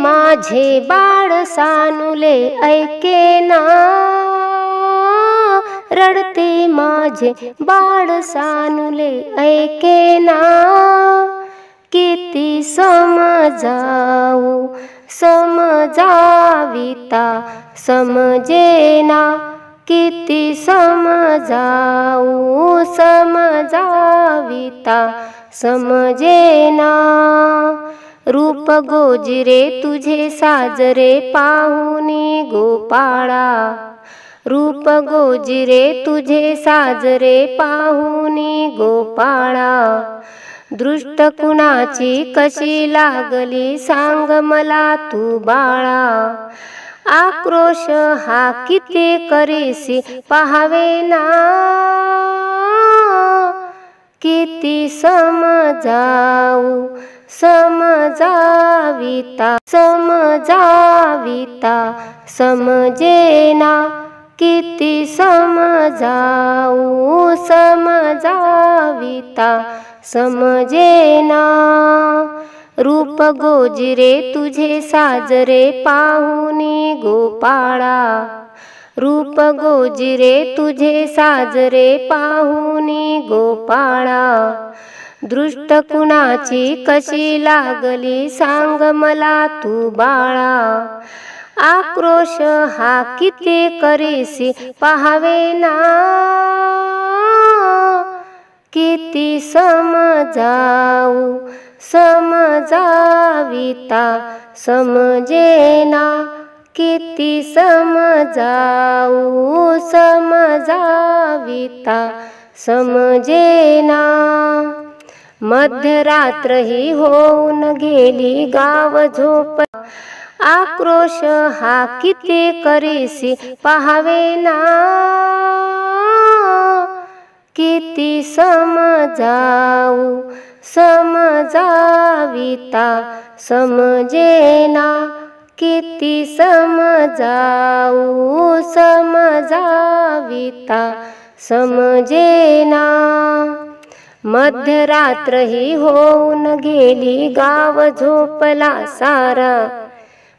माझे बाळ सानुले ऐकेना, रडते माझे बाळ सानुले ऐकेना। किती समजावू समजाविता समजेना, किती समजावू समजाविता समजेना। रूप गोजिरे तुझे साजरे पाहुनी गोपाळा, रूप गोजिरे तुझे साजरे पाहुनी गोपाळा। दृष्ट कुणाची कशी लागली सांग मला तू बाळा, आक्रोश हा किती करीसी पाहावेना। किती समजावू समजाविता समजाविता समजेना, किती समजावू समजाविता समजेना। रूप गोजिरे तुझे साजरे पाहुनी गोपाळा, रूप गोजिरे तुझे साजरे पाहुनी गोपाळा। दृष्ट कुणाची कशी लागली सांग मला तू बाळा, आक्रोश हा किती करीसी पाहावेना। किती समजावू समजाविता समजेना, किती समजावू समजाविता समजेना। मध्यरात्र ही होऊन गेली गाव झोप, आक्रोश हा किती करीसी पाहावेना। किती समजावू समजाविता समजेना, किती समजावू समजाविता समजेना। मध्यरात्र ही होऊन गेली गाव झोपला सारा,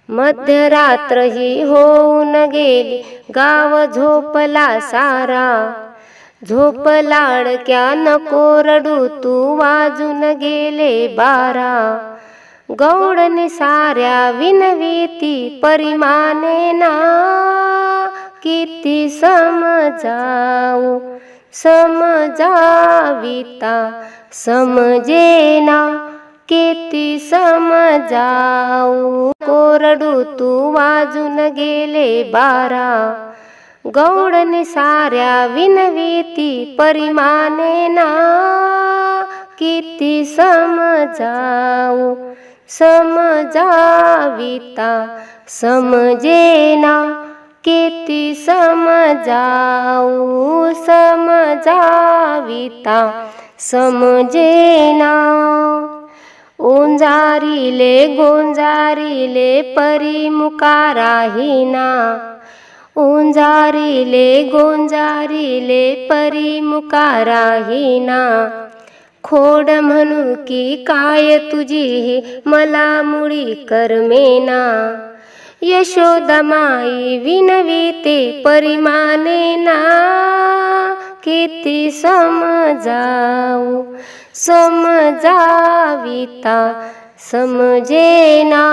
मध्यरात्र ही होऊन गेली गाव झोपला सारा। झोप लाडक्या नको रडू तू वाजून गेले 12, गौडने साऱ्या विनविती परिमानेना। किती समजावू समजाविता समजेना, किती समजावू कोरडू तू वाजून गेले 12, गौडने साऱ्या विनविती परिमानेना। किती समजावू समजाविता समजेना, किती समजावू समजाविता समजेना। ओंजारिले गोंजारिले परिमुका राहीना, ओंजारिले गोंजारिले परिमुका राहीना। खोड म्हणू की काय तुझी मला मुळी करमेना, यशोदा माई विनविते परिमानेना। किती समजावू समजाविता समजेना।